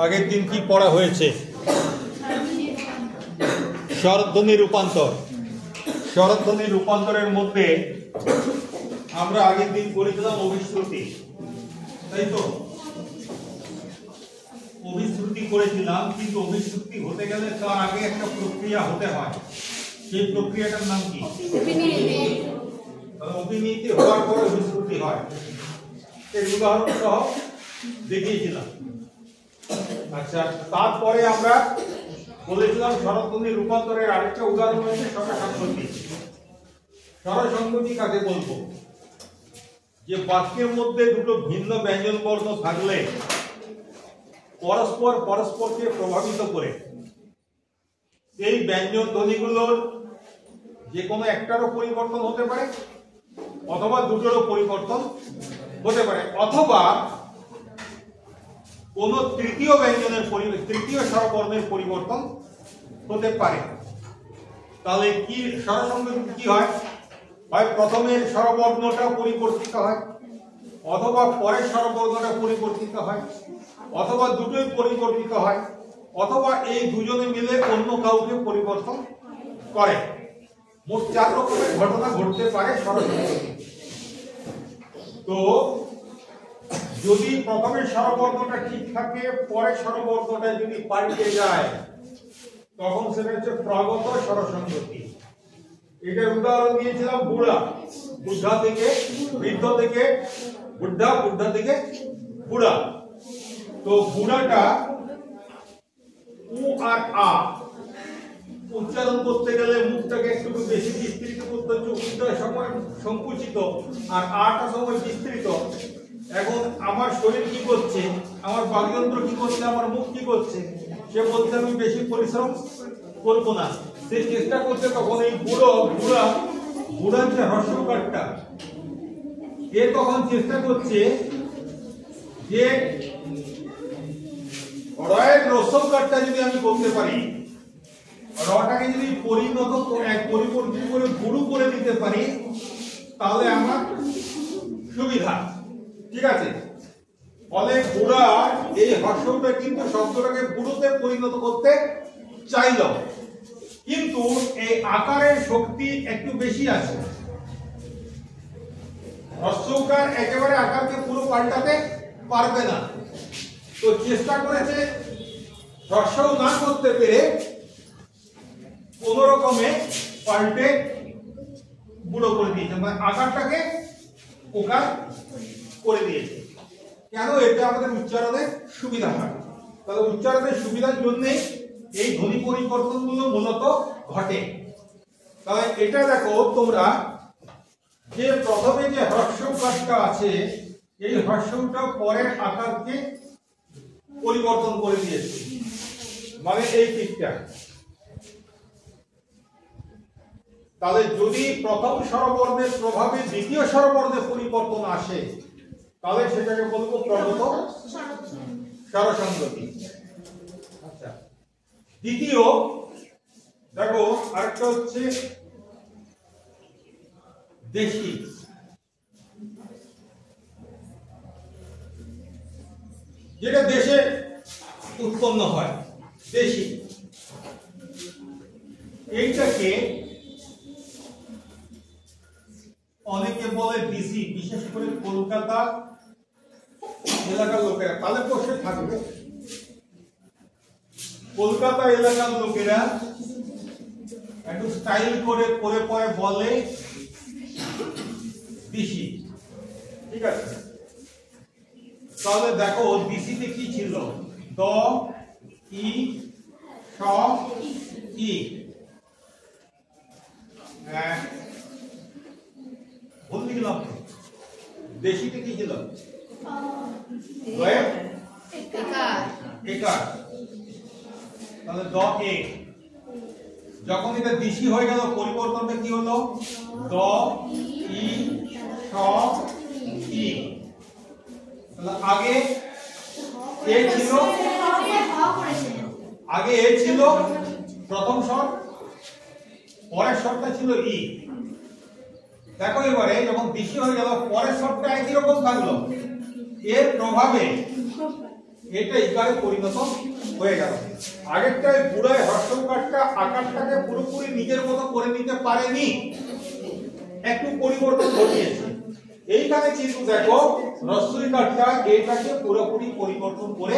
আগের দিন কি পড়া হয়েছে? স্বরধ্বনি রূপান্তর। স্বরধ্বনি রূপান্তরের মধ্যে আমরা আগের দিন করেছিলাম অভিশ্রুতি, তাই তো? অভিশ্রুতি করেছিলাম, কিন্তু অভিশ্রুতি হতে গেলে তার আগে একটা প্রক্রিয়া হতে হয়। সেই প্রক্রিয়াটার নাম কি? অভিনীতি হওয়ার পরে অভিশ্রুতি হয়। এর উদাহরণ সহ দেখিয়েছিলাম। আচ্ছা, তারপরে আমরা বলেছিলাম স্বরধ্বনি রূপান্তরের আরেকটা উদাহরণ হচ্ছে স্বরসংগতি। স্বরসংগতি কাকে বলবো? যে বাক্যের মধ্যে দুটো ভিন্ন ব্যঞ্জন বর্ণ থাকলে পরস্পর পরস্পরকে প্রভাবিত করে এই ব্যঞ্জন ধ্বনিগুলোর যে কোনো একটারও পরিবর্তন হতে পারে, অথবা দুটোরও পরিবর্তন হতে পারে, অথবা কোন তৃতীয় ব্যঞ্জনের তৃতীয় স্বরবর্ণের পরিবর্তন হতে পারে। তাহলে কি স্বরসংগতি কি হয়? হয় প্রথমের স্বরবর্ণটা পরিবর্তিত হয়, অথবা পরের স্বরবর্ণটা পরিবর্তিত হয়, অথবা দুটোই পরিবর্তিত হয়, অথবা এই দুজনে মিলে অন্য কাউকে পরিবর্তন করে। মোট 4 রকমের ঘটনা ঘটতে পারে স্বরসংগতি। তো যদি প্রথমের স্বরবর্ণটা ঠিক থাকে, পরের স্বরবর্ণটা যদি পাল্টে যায়, তখন সেটা হচ্ছে প্রগত স্বরসংগতি। এটার উদাহরণ দিয়েছিলাম বুড়া, বুদ্ধা থেকে বৃদ্ধ, থেকে বুদ্ধা, বুদ্ধা থেকে বুড়া। তো বুড়াটা উ আর আ উচ্চারণ করতে গেলে মুখটাকে একটু বেশি বিস্তৃত করতে হচ্ছে, উটা সময় সংকুচিত আর আটা সময় বিস্তৃত। এখন আমার শরীর কি করছে, আমার বাকযন্ত্র কি করছে, আমার মুখ কি করছে? সে বলতে আমি বেশি পরিশ্রম করব না, সে চেষ্টা করছে। তখন এই বুড়ার যে হ্রস্বকারটা, এ তখন চেষ্টা করছে যে রয়ের হ্রস্বকারটা যদি আমি করতে পারি, রটাকে যদি পরিবর্তন করে গুরু করে দিতে পারি, তাহলে আমার সুবিধা। ঠিক আছে? ফলে বুড়া এই হ্রস্বটা কিন্তু শব্দটাকে বুড়োতে পরিণত করতে চাইল, কিন্তু এই আকারের শক্তি একটু বেশি আছে। হ্রস্বকার একেবারে আকারকে পুরো পাল্টাতে পারবে না, তো চেষ্টা করেছে হ্রস্ব না করতে পেরে কোন রকমে পাল্টে বুড়ো করে দিয়েছে, মানে আকারটাকে ওকার করে দিয়েছে। কেন? এটা আমাদের উচ্চারণের সুবিধা হয়। তাহলে উচ্চারণের সুবিধার জন্য এই ধ্বনি পরিবর্তনগুলো মূলত ঘটে। তাহলে এটা দেখো তোমরা, যে প্রথমে যে হ্রস্বকারটা আছে, এই হ্রস্বটা পরের আকারকে পরিবর্তন করে দিয়েছে, মানে এই দিকটা। তাহলে যদি প্রথম স্বরবর্ণের প্রভাবে দ্বিতীয় স্বরবর্ণের পরিবর্তন আসে, তাহলে সেটাকে বলবো প্রগত স্বরসংগতি। আচ্ছা, দ্বিতীয় দেখো আরেকটা হচ্ছে দেশি। যেটা দেশে উৎপন্ন হয়, দেশি। এইটাকে অনেকে বলে ডিসি, বিশেষ করে কলকাতা এলাকার লোকেরা, তাহলে বসে থাকবে। কলকাতা এলাকার লোকেরা একটু স্টাইল করে পরে বলে ডিসি। ঠিক আছে? তাহলে দেখো ডিসিতে কি ছিল? দ, ই, স, ই। ভুল লিখলাম। দেশিতে কি ছিল? একার। তাহলে দ এ। যখন এটা দিশি হয়ে গেল, পরিবর্তনটা কি হলো? দ, ই, স, ই। তাহলে আগে এ ছিল, প্রথম স্বর, পরের স্বরটা ছিল ই। দেখো এবারে যখন দিশি হয়ে গেল, পরের স্বরটা একই রকম থাকলো, এর প্রভাবে এটা ইকারে পরিণত হয়ে গেল। আগেরটায় বুড়ায় হ্রস্বকারটা আকারটাকে পুরোপুরি নিজের মতো করে নিতে পারেনি, একটু পরিবর্তন ঘটিয়েছে। এইখানে কিন্তু দেখো হ্রস্বকারটা এটাকে পুরোপুরি পরিবর্তন করে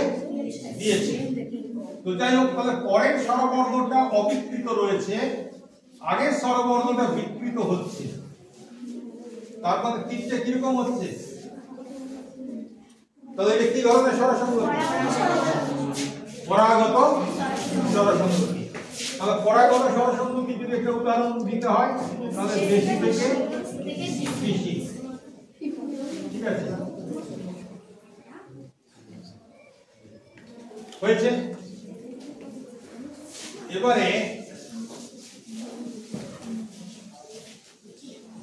দিয়েছে। তো যাই হোক, তাহলে পরের স্বরবর্ণটা অবিকৃত রয়েছে, আগের স্বরবর্ণটা বিকৃত হচ্ছে। তারপরে তিনটে কিরকম হচ্ছে? তাহলে এটা কি ধরনের স্বরসংগতি? পরাগত স্বরসংগতি। তাহলে পরাগত স্বরসংগতি যদি একটা উদাহরণ দিতে হয় তাহলে বেশি থেকে বেশি, ঠিক আছে, হয়েছে। এবারে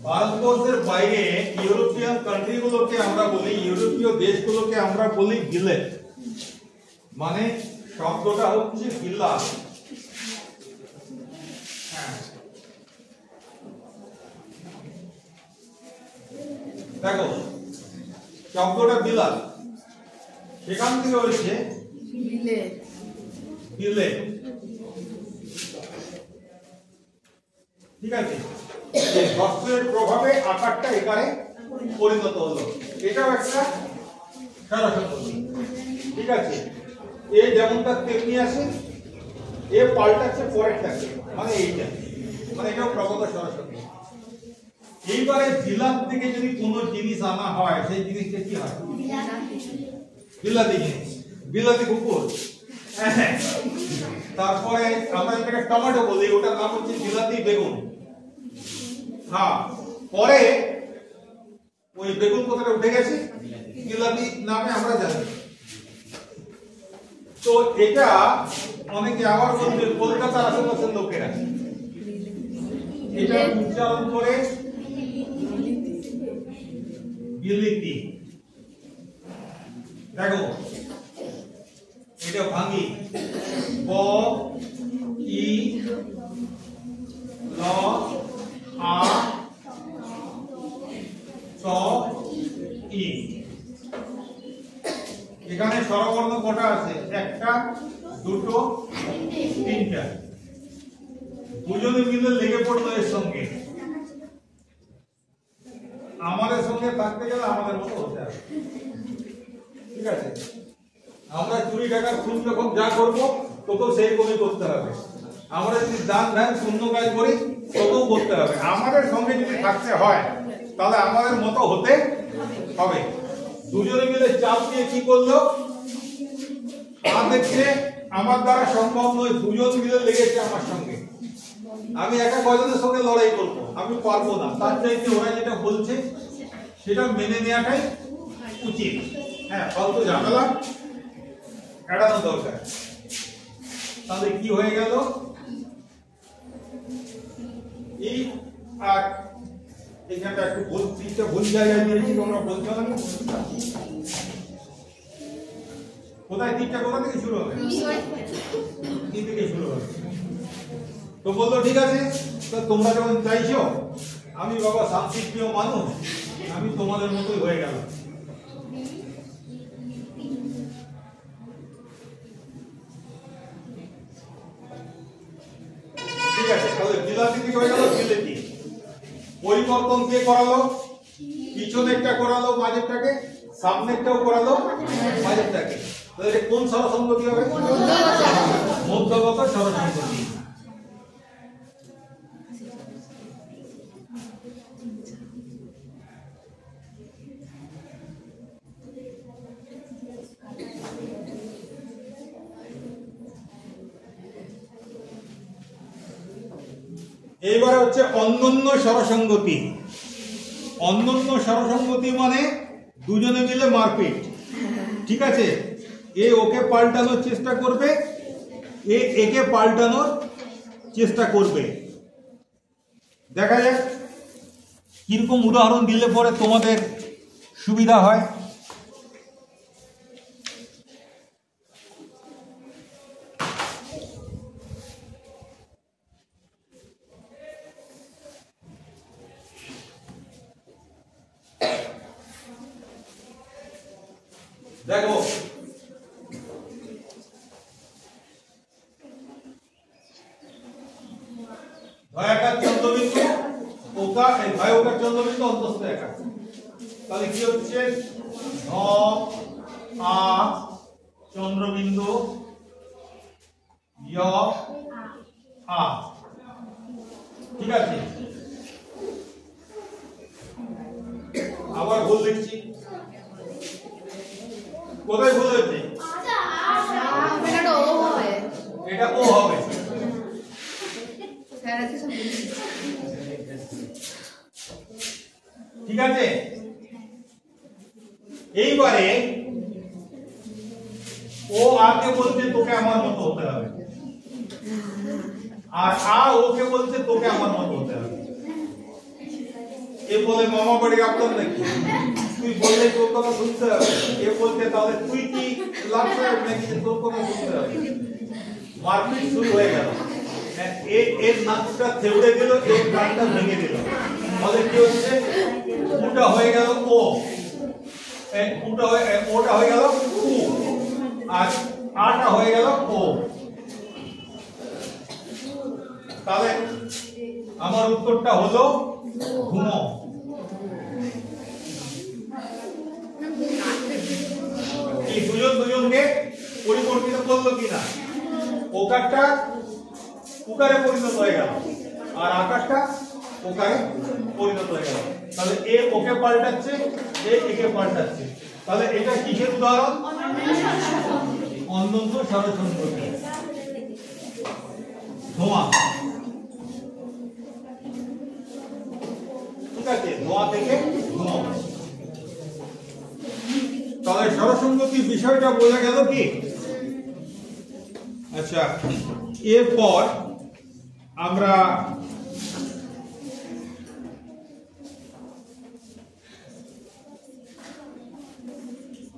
ভারতবর্ষের বাইরে ইউরোপিয়ান কান্ট্রিগুলোকে আমরা বলি, ইউরোপীয় দেশগুলোকে আমরা বলি ভিলেজ, মানে শব্দটা হচ্ছে ভিলা। দেখো শব্দটা ভিলা, সেখান থেকে হয়েছে ভিলেজ, ঠিক আছে। হস্তের প্রভাবে আকারটা এখানে পরিণত হলো, এটাও একটা স্বরসংগতি, ঠিক আছে। এ যেমনটা তেমনি আছে, এ পাল্টাচ্ছে পরেরটাকে, মানে এইটা, মানে এটাও প্রগত স্বরসংগতি। এইবারে বিলাত থেকে যদি কোনো জিনিস আনা হয়, সেই জিনিসটা কি হয়? বিলাতি জিনিস, বিলাতি কুকুর। তারপরে আমরা এটাকে টমেটো বলি, ওটার নাম হচ্ছে বিলাতি বেগুন। হ্যাঁ, পরে ওই বেগুন কথাটা উঠে গেছে, বিলাতি নামে আমরা জানি। তো এটা অনেকে আবার বলবে, কলকাতার আশেপাশের লোকেরা এটা উচ্চারণ করে বিলিতি। দেখো এটা ভাঙি, ব ই ল আ চ ই। এখানে স্বরবর্ণ কটা আছে? একটা, দুটো, তিনটা। দুজনে মিলে লেগে পড়লো এর সঙ্গে, আমাদের সঙ্গে থাকতে গেলে আমাদের মতো হতে হবে, ঠিক আছে। আমরা চুরি টাকার খুন যখন যা করবো তত সেই কমই করতে হবে। আমরা যদি দান ধ্যান শূন্য কাজ করি ততও করতে হবে। আমাদের সঙ্গে যদি থাকতে হয় তাহলে আমাদের মতো হতে হবে। দুজনে মিলে চাপ দিয়ে কি করলো, দেখছে আমার দ্বারা সম্ভব নয়, দুজন মিলে লেগেছে আমার সঙ্গে, আমি একা কয়জনের সঙ্গে লড়াই করবো, আমি পারবো না। তার চাইতে ওরা যেটা বলছে সেটা মেনে নেওয়াটাই উচিত। হ্যাঁ, ফালতু ঝামেলা এড়ানো দরকার। তাহলে কি হয়ে গেল, এই আর এখানটা একটু ভুল, তিনটা ভুল জায়গায় দিয়েছি, তোমরা বলছো না কোথায় তিনটা, কোথা থেকে শুরু হবে? তিন থেকে শুরু হবে। তো বললো ঠিক আছে, তো তোমরা যখন চাইছো, আমি বাবা শান্তিপ্রিয় মানুষ, আমি তোমাদের মতোই হয়ে গেল। ঠিক আছে, তাহলে বিলাতি থেকে হয়ে গেল বিলেতি। পরিবর্তন কে করালো? পিছনেরটা করালো মাঝেরটাকে, সামনেরটাও করালো মাঝেরটাকে। তাহলে কোন স্বরসংগতি হবে? মধ্যগত স্বরসংগতি। এইবারে হচ্ছে অন্যান্য স্বরসংগতি। অন্যান্য স্বরসংগতি মানে দুজনে মিলে মারপিট, ঠিক আছে। এ ওকে পাল্টানোর চেষ্টা করবে, এ একে পাল্টানোর চেষ্টা করবে। দেখা যাক কিরকম উদাহরণ দিলে পরে তোমাদের সুবিধা হয়। দেখো ভয়াকার চন্দ্রবিন্দু ওকার এই ভয়কার চন্দ্রবিন্দু অন্তস্থ একার। তাহলে কি হচ্ছে ধ আ চন্দ্রবিন্দু য় আ। ঠিক আছে, আবার ভুল লিখছি। কোথায় ভুল হচ্ছে? এটা ও হবে। ঠিক আছে, এইবারে ও আকে বলছে তোকে আমার মতো হতে হবে, আর আ ওকে বলছে তোকে আমার মতো হতে হবে। এ বলে মামা বাড়ি আপনার নাকি, তুই বললে তোর কথা শুনতে হবে। এ বলতে তাহলে তুই কি লাগছে নাকি তোর কথা শুনতে হবে। মারপিট শুরু হয়ে গেল। এর নাকটা থেউড়ে দিল, এর কানটা ভেঙে দিল। তাহলে কি হচ্ছে ওটা হয়ে গেল ও, ওটা হয়ে গেল উ, আর আটা হয়ে গেল ও। তাহলে আমার উত্তরটা হলো ঘুমো। এই দুজন দুজনকে পরিবর্তিত করলো কিনা, ওকারটা উকারে পরিণত হয়ে গেল আর আকাশটা ওকারে পরিণত হয়ে গেল। তাহলে এ ওকে পাল্টাচ্ছে, এ একে পাল্টাচ্ছে। তাহলে এটা কিসের উদাহরণ? অনন্ত ষড়যন্ত্রকে। ধোঁয়া, ঠিক আছে, ধোঁয়া থেকে ধোঁয়া। তাহলে ষড়সঙ্গতির বিষয়টা বোঝা গেল কি? আচ্ছা, এরপর আমরা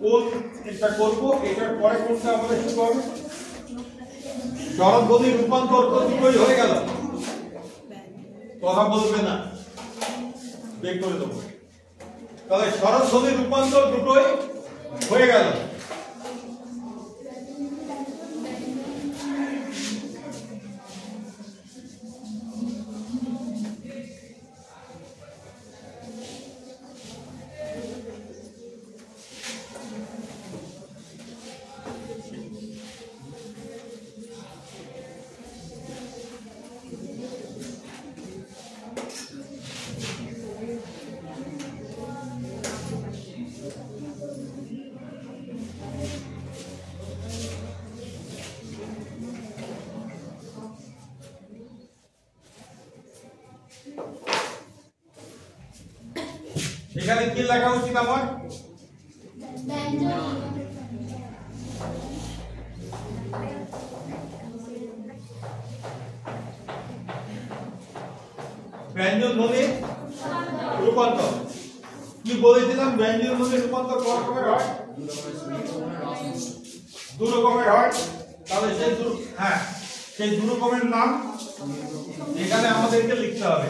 কোন এটা করব, এটার পরে কোনটা আমাদের শুরু হবে? সরল রূপান্তর তো দুটোই হয়ে গেল, কথা বলবে না, বের করে দেবো। তাহলে সরল ধ্বনির রূপান্তর দুটোই হয়ে গেল। এখানে কি লেখা উচিত আমার? ব্যঞ্জন ধ্বনি রূপান্তর। কি বলেছিলাম? ব্যঞ্জন ধ্বনি রূপান্তর কত রকমের হয়? দু রকমের হয়। তাহলে সেই সেই দু রকমের নাম এখানে আমাদেরকে লিখতে হবে।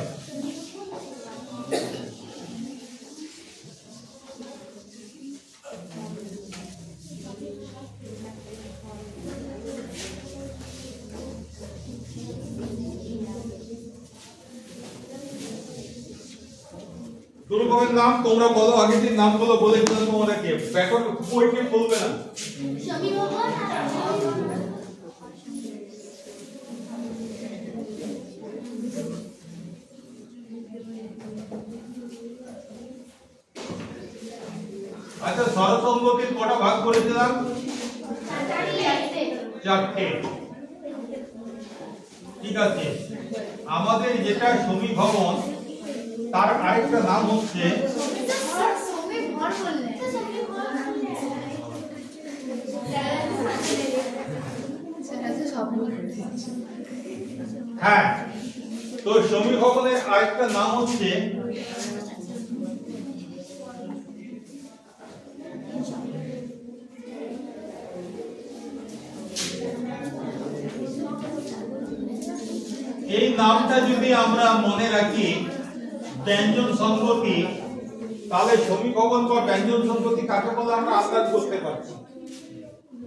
দুরকমের নাম তোমরা বলো, আগে যে নামগুলো বলে দিলাম তোমাদেরকে, ব্যাকরণ বইকে বলবে না। আচ্ছা, স্বরসঙ্গতির কটা ভাগ করেছিলাম? চারটে। ঠিক আছে, আমাদের যেটা সমীভবন তার আরেকটা নাম হচ্ছে তো সমীভবনের আরেকটা নাম হচ্ছে এই নামটা যদি আমরা মনে রাখি ব্যঞ্জন সংগতি, তাহলে সমীভবন বা ব্যঞ্জন সংগতি কাকে বলে আমরা আন্দাজ করতে পারছি।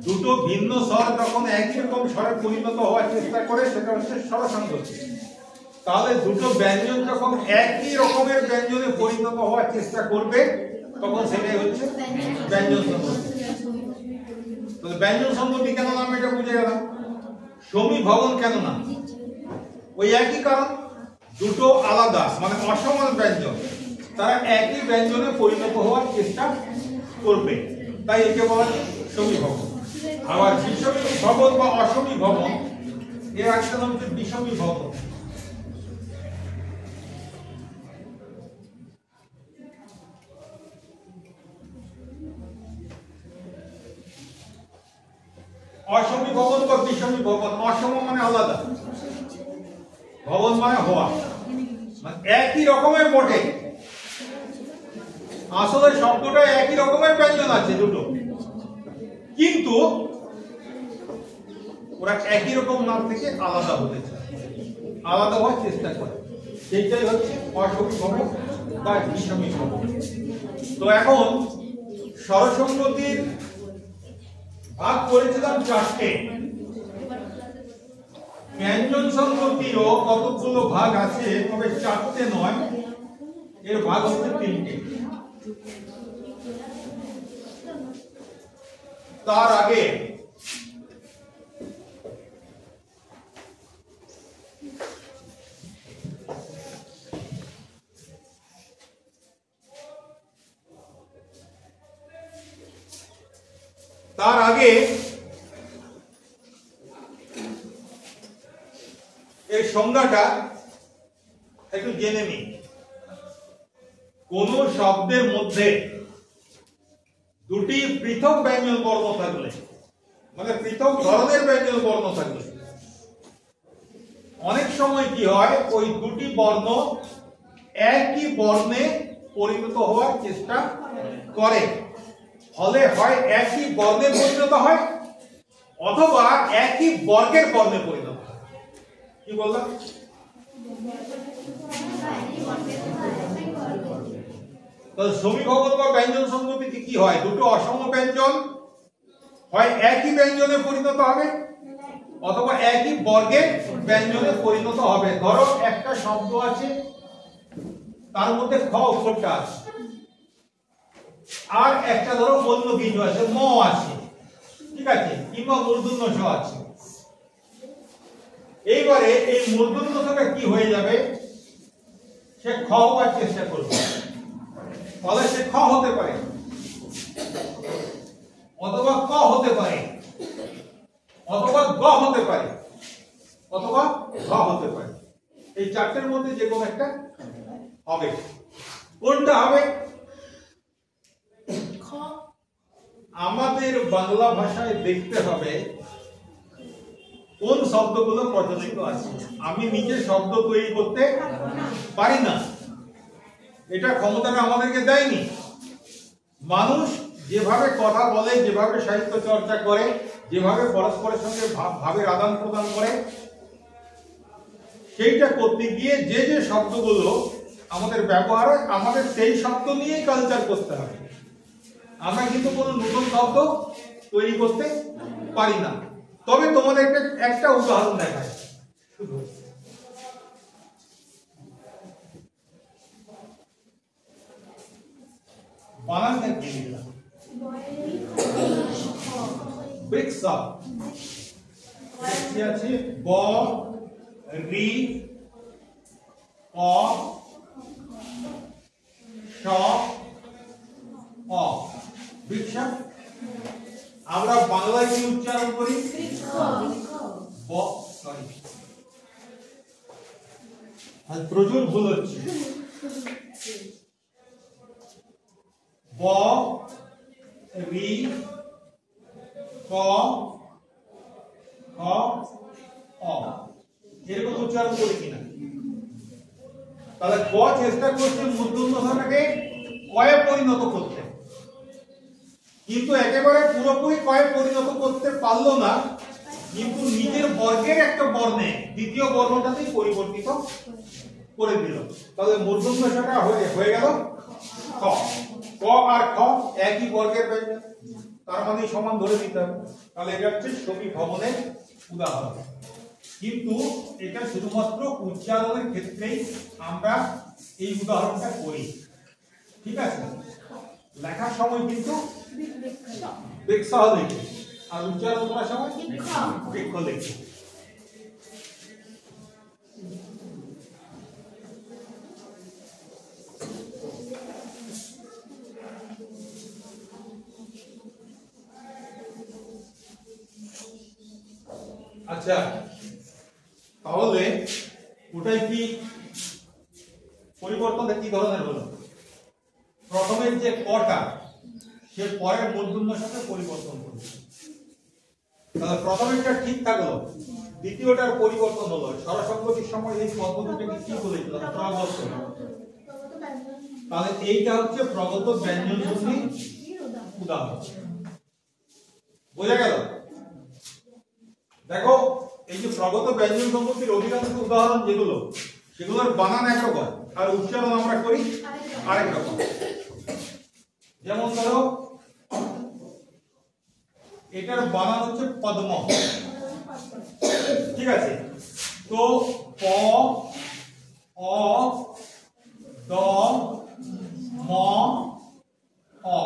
দুটো ভিন্ন স্বর যখন একই রকম স্বরে পরিণত হওয়ার চেষ্টা করে সেটা হচ্ছে স্বরসঙ্গতি। তাহলে দুটো ব্যঞ্জন যখন একই রকমের ব্যঞ্জনে পরিণত হওয়ার চেষ্টা করবে তখন সেটাই হচ্ছে ব্যঞ্জন সংগতি। তাহলে ব্যঞ্জন সংগতি কেন নাম এটা বুঝে গেলাম। সমীভবন কেন নাম, ওই একই কারণ, দুটো আলাদা মানে অসমান ব্যঞ্জন তারা একই ব্যঞ্জনে পরিণত হওয়ার চেষ্টা করবে, তাই একে বলা হয় সমীভবন। আবার বিষমীভবন বা অসমীভবন এর একটা নাম হচ্ছে বিষমীভবন। অসমীভবন বা বিষমীভবন, অসম মানে আলাদা, ভবন মানে হওয়া, মানে একই রকমের বটে, আসলে শব্দটা একই রকমের ব্যঞ্জন আছে দুটো, কিন্তু ওরা একই রকম নাম থেকে আলাদা হতে চায়, আলাদা হওয়ার চেষ্টা করে, সেইটাই হচ্ছে অসমীভবন বা বিষমীভবন। তো এখন স্বরসংগতির ভাগ করেছিলাম চারটে, ব্যঞ্জন সংগতিরও কতগুলো ভাগ আছে, তবে চারটে নয়, এর ভাগ হচ্ছে তিনটে। তার আগে এর সংজ্ঞাটা একটু জেনে নিই। কোন শব্দের মধ্যে দুটি পৃথক ব্যঞ্জন বর্ণ থাকলে, মানে পৃথক ধরনের ব্যঞ্জন বর্ণ থাকলে, অনেক সময় কি হয়, ওই দুটি বর্ণ একই বর্ণে পরিণত হওয়ার চেষ্টা করে, ফলে হয় একই বর্ণে পরিণত হয় অথবা একই বর্গের বর্ণে পরিণত হয়। কি বললাম? সমীভবন বা ব্যঞ্জন সংগতিতে কি হয়, দুটো অসম ব্যঞ্জন হয় একই ব্যঞ্জনে পরিণত হবে অথবা একই বর্গের ব্যঞ্জনে পরিণত হবে। ধরো একটা শব্দ আছে, তার মধ্যে খ অক্ষরটা আছে, আর একটা ধরো বন্য বীজ আছে, ম আছে, ঠিক আছে, কিংবা মূর্ধন্য ষ আছে। এইবারে এই মূর্ধন্য ষটা কি হয়ে যাবে, সে খ হওয়ার চেষ্টা করবে, ফলে সে খ হতে পারে অথবা ক হতে পারে অথবা গ হতে পারে অথবা ঘ হতে পারে। এই চারটের মধ্যে যে কোনো একটা হবে। কোনটা হবে? আমাদের বাংলা ভাষায় দেখতে হবে কোন শব্দগুলো প্রচলিত আছে। আমি নিজে শব্দ তৈরি করতে পারি না, এটা ক্ষমতাটা আমাদেরকে দেয়নি। মানুষ যেভাবে কথা বলে, যেভাবে সাহিত্য চর্চা করে, যেভাবে পরস্পরের সঙ্গে ভাবের আদান প্রদান করে, সেইটা করতে গিয়ে যে যে শব্দগুলো আমাদের ব্যবহার হয়, আমাদের সেই শব্দ নিয়েই কালচার করতে হবে। আমরা কিন্তু কোনো নতুন শব্দ তৈরি করতে পারি না। তবে তোমাদের একটা উদাহরণ দেখায়, শুধু বানান দেখিয়ে দিলাম। ব্রিক্স আছে ব রি অ শ অ, বৃক্ষ। আমরা বাংলায় কি উচ্চারণ করি? ব, সরি, আজ প্রচুর ভুল হচ্ছে। ব রি ক খ অ, এরকম উচ্চারণ করি কিনা? তাহলে ক চেষ্টা করছে মূর্ধন্য ষটাকে কয়ে পরিণত করতে, কিন্তু একেবারে পুরোপুরি কয়ে পরিণত করতে পারলো না, কিন্তু নিজের বর্গের একটা বর্ণে দ্বিতীয় বর্ণটাতেই পরিবর্তিত করে দিল। তাহলে মূর্ধন্য ষটা হয়ে গেল খ। ক আর খ একই বর্গের ব্যঞ্জন, তার মানে সমান ধরে দিতে হবে। তাহলে এটা হচ্ছে সমীভবনের উদাহরণ। কিন্তু এটা শুধুমাত্র উচ্চারণের ক্ষেত্রেই আমরা এই উদাহরণটা করি, ঠিক আছে? লেখার সময় কিন্তু বৃক্ষ লিখি, আর উচ্চারণ করার সময় বৃক্ষ লিখি। আচ্ছা, তাহলে ওটাই কি পরিবর্তন কি ধরনের হলো? প্রথমের যে কটা সে পরের মূর্ধন্যের সাথে পরিবর্তন করবে, তাহলে প্রথমেরটা ঠিক থাকলো, দ্বিতীয়টার পরিবর্তন হলো। স্বরসঙ্গতির সময় এই পদ্ধতিটাকে কি বলেছিলাম? প্রগত। তাহলে এইটা হচ্ছে প্রগত ব্যঞ্জন সন্ধির উদাহরণ। বোঝা গেল? দেখো, এই যে প্রগত ব্যঞ্জন সঙ্গতির অধিকাংশ উদাহরণ যেগুলো, সেগুলোর বানান একরকম আর উচ্চারণ আমরা করি আরেক রকম। যেমন ধরো, এটার বানান হচ্ছে পদ্ম, ঠিক আছে? তো প, অ, দ, ম, অ।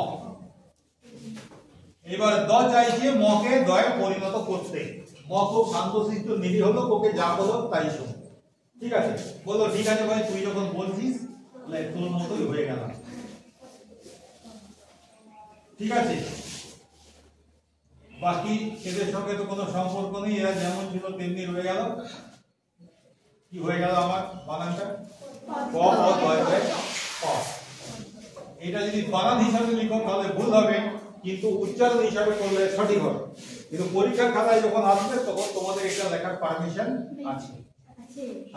এবার দ চাইছে মকে দয়ে পরিণত করতে। ম খুব শান্তশিষ্ট নিরীহ হলো, ওকে যা বলো তাই শোনো, ঠিক আছে? বললো ঠিক আছে ভাই, তুই যখন বলছিস তোর মতোই হয়ে গেল, ঠিক আছে? বাকি এদের সঙ্গে তো কোনো সম্পর্ক নেই, এরা যেমন ছিল তেমনি রয়ে গেল। কি হয়ে গেল আমার বানানটা? প, অ, দয়, দয়, প। এটা যদি বানান হিসাবে লিখো তাহলে ভুল হবে, কিন্তু উচ্চারণ হিসাবে করলে সঠিক হবে। কিন্তু পরীক্ষার খাতায় যখন আসবে তখন তোমাদের এটা লেখার পারমিশন আছে।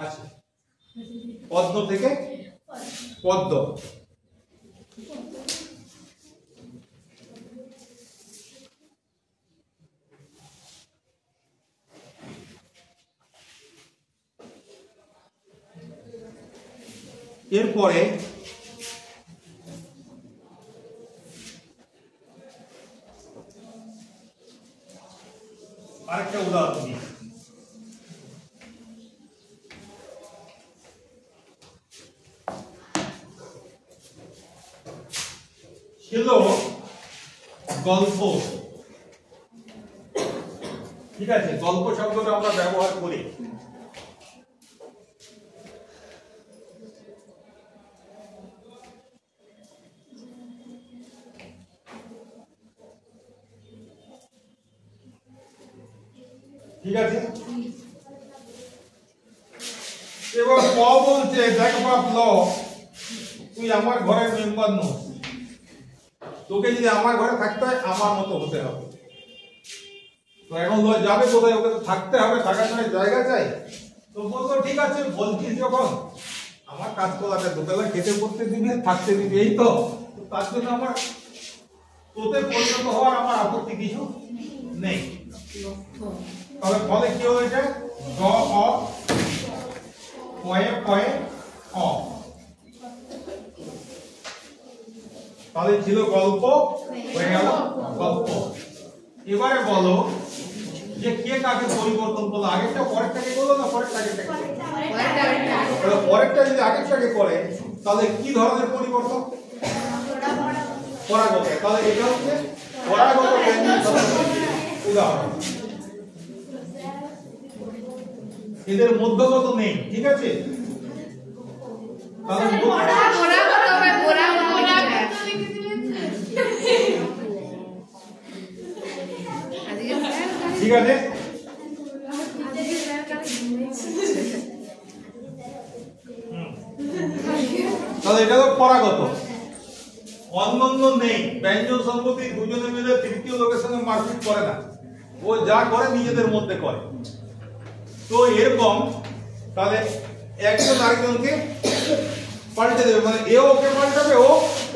আছে। পদ্ম থেকে পদ্ম। এরপরে আরেকটা উদাহরণ দিই। ছিল গল্প, ঠিক আছে? গল্প শব্দটা আমরা ব্যবহার করি। ঠিক আছে? এবার প বলছে, দেখ বাপ ল, তুই আমার ঘরের মেম্বার নস, তোকে যদি আমার ঘরে থাকতে হয় আমার মতো হতে হবে। তো এখন ল যাবে কোথায়? ওকে তো থাকতে হবে, থাকার জন্য জায়গা চাই। তো বলতো ঠিক আছে, বলছিস যখন আমার কাজ করাতে দুবেলা খেতে পড়তে দিবি, থাকতে দিবি, এই তো। তার জন্য আমার তোতে পরিণত হওয়ার আমার আপত্তি কিছু নেই। তবে ফলে কি হয়েছে? গ, অ, পয়ে পয়ে অ। তাহলে ছিল গল্প, হয়ে গেল গল্প। এবারে বলো যে কে কাকে পরিবর্তন করলো? আগেরটা পরেরটাকে করলো না পরেরটাকে? পরেরটা যদি আগেরটাকে করে তাহলে কি ধরনের পরিবর্তন? পরাগত। তাহলে এটা হচ্ছে পরাগত ব্যঞ্জন সন্ধির উদাহরণ। এদের মধ্যগত নেই, ঠিক আছে? ঠিক আছে, তাহলে এটা তো পরাগত। অন্যান্য নেই, ব্যঞ্জন সঙ্গতি দুজনে মিলে তৃতীয় লোকের সঙ্গে মারপিট করে না, ও যা করে নিজেদের মধ্যে করে। তো এরকম তাহলে একজন আরেকজনকে পাল্টে দেবে, মানে এ ওকে পাল্টাবে, ও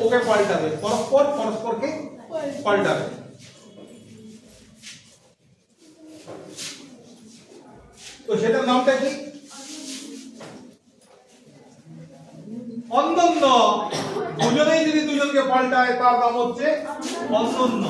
ওকে পাল্টাবে, পরস্পর পরস্পরকে পাল্টাবে। তো সেটার নামটা কি? অন্যান্য। দুজনেই যদি দুজনকে পাল্টায় তার নাম হচ্ছে অন্যান্য।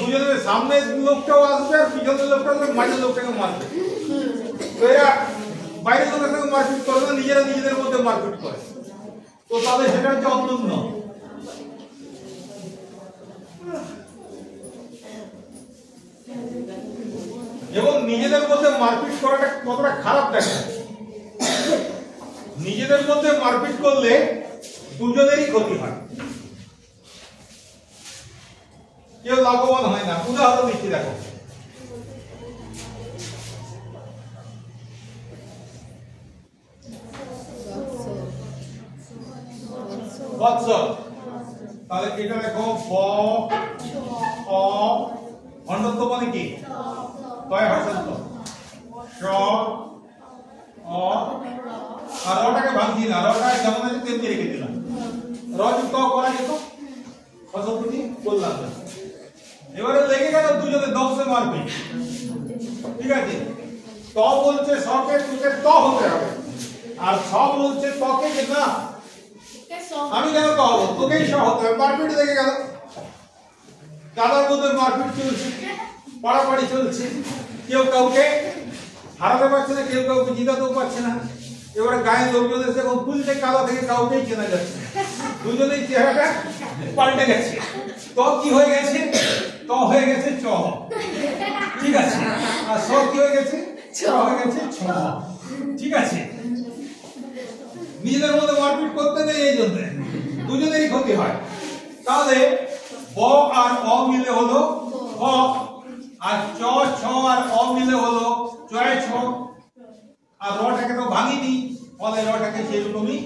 দুজনের সামনের লোকটাও আসবে আর পিছনের লোকটা আসবে, মাঝের লোকটাকে মারবে। তো এরা বাইরের লোকের সঙ্গে মারপিট করে না, নিজেরা নিজেদের মধ্যে মারপিট করে। তো তাহলে সেটা হচ্ছে অন্যান্য। এবং নিজেদের মধ্যে মারপিট করাটা কতটা খারাপ দেখায়। নিজেদের মধ্যে মারপিট করলে দুজনেরই ক্ষতি হয়, কেউ লাভবান হয় না। উদাহরণ দিচ্ছি, দেখো বৎসর, তাহলে এটা দেখো ব অ অন্তত মানে কি কয় হসন্ত স অ আর রটাকে ভাঙছি না, রটা যেমন আছে তেমনি রেখে দিলাম। র যুক্ত করা যেত, হসন্তটি বললাম না। এবারে লেগে গেল দুজনে দমসে মারবে, ঠিক আছে। ত বলছে সকে তোকে ত হতে হবে, আর স বলছে তকে যে না আমি কেন ত হবো, তোকেই স হতে হবে। মারপিট লেগে গেল, দাদার মধ্যে মারপিট চলছে, পাড়াপাড়ি চলছে, কেউ কাউকে হারাতে পারছে না, কেউ কাউকে জিতাতেও পারছে না। এবারে গায়ের লোকজন এসে এখন ফুলতে কালো থেকে কাউকেই চেনা যাচ্ছে, দুজনেই চেহারাটা পাল্টে গেছে। তো কি হয়ে গেছে, ত হয়ে গেছে চ, ঠিক আছে। আর স কি হয়ে গেছে, ছ হয়ে গেছে ছ, ঠিক আছে। নিজেদের মধ্যে মারপিট করতে নেই, এই জন্য দুজনেরই ক্ষতি হয়। তাহলে ব আর অ মিলে হলো ব, আর চ ছ আর অ মিলে হলো চয় ছ। আর রটাকে তো ভাঙিনি, ফলে রটাকে সেরকমই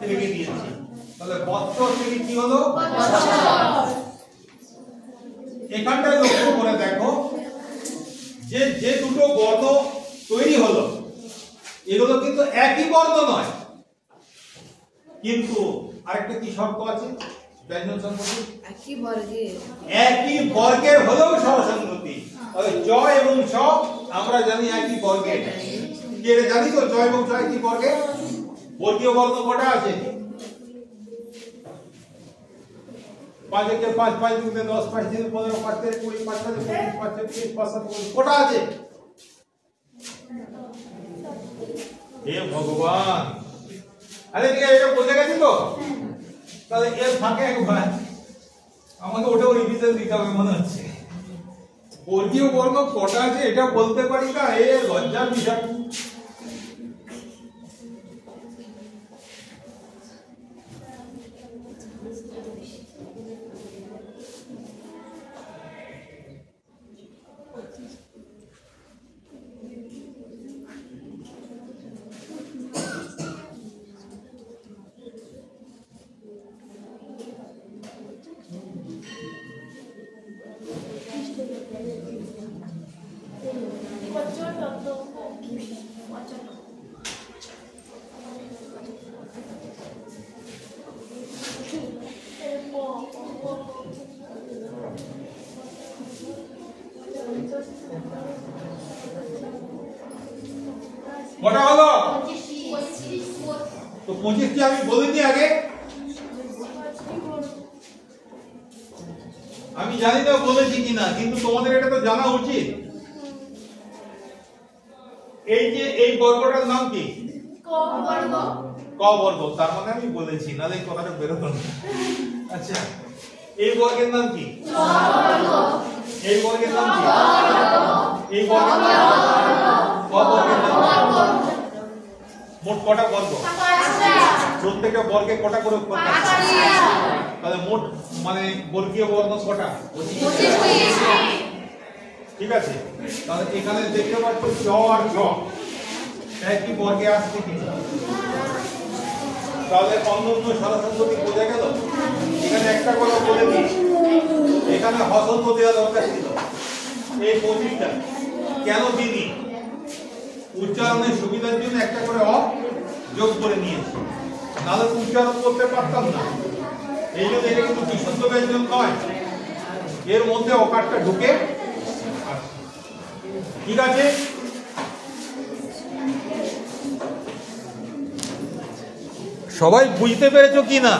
রেখে দিয়েছি। তাহলে বৎসর থেকে কি হলো, এখানটায় লক্ষ্য করে দেখো যে যে দুটো বর্ণ তৈরি হলো এগুলো কিন্তু একই বর্ণ নয়, কিন্তু আরেকটা কি শর্ত আছে ব্যঞ্জন সংহতি, একই বর্গের হলেও স্বরসংহতি। জ এবং ছ আমরা জানি একই বর্গের, কি এটা জানি তো, জ এবং ছ একই বর্গের। বর্গীয় বর্ণ কটা আছে, 5 একে 5, 5 দুগুণে 10, 5 তিনে 15, 5 তেরে 20, 5 পাঁচে 25, 5 ছয় 30, 5 সাতে 40, কটা আছে? হে ভগবান, আরে ঠিক আছে, এটা বুঝে গেছি তো। তাহলে এর ফাঁকে একবার আমাকে ওটাও রিভিশন দিতে হবে মনে হচ্ছে। বর্গীয় বর্ণ কটা আছে এটা বলতে পারি না, এ লজ্জার বিষয়। কটা হলো? তো 25টি আমি বলিনি আগে, আমি জানি না বলেছি কিনা, কিন্তু তোমাদের এটা তো জানা উচিত। এই যে এই বর্গটার নাম কি, ক বর্গ। ক বর্গ, তার মানে আমি বলেছি, নালে এই কথাটা বেরোতো না। আচ্ছা, এই বর্গের নাম কি, ছ বর্গ। এই বর্গের নাম কি, এই বর্গের নাম ক বর্গের নাম। মোট কটা বর্গ, প্রত্যেকটা বর্গে কটা করে অক্ষর থাকে, তাহলে মোট মানে বর্গীয় বর্ণ কটা, 25। ঠিক আছে, তাহলে এখানে দেখতে পাচ্ছ চ আর ঝ একই বর্গে আসছে কি, তাহলে অন্যান্য স্বরসংহতি বোঝা গেল। এখানে একটা কথা বলে দিই, এখানে হসন্ত দেওয়া দরকার ছিল। এই 25টা কেন দিইনি, উচ্চারণের সুবিধার জন্য একটা করে অ যোগ করে নিয়েছি, নাহলে উচ্চারণ করতে পারতাম না। এই জন্য এটা কিন্তু বিশুদ্ধ ব্যঞ্জন নয়, এর মধ্যে অকারটা ঢুকে আসছে। ঠিক আছে, সবাই বুঝতে পেরেছো কি না?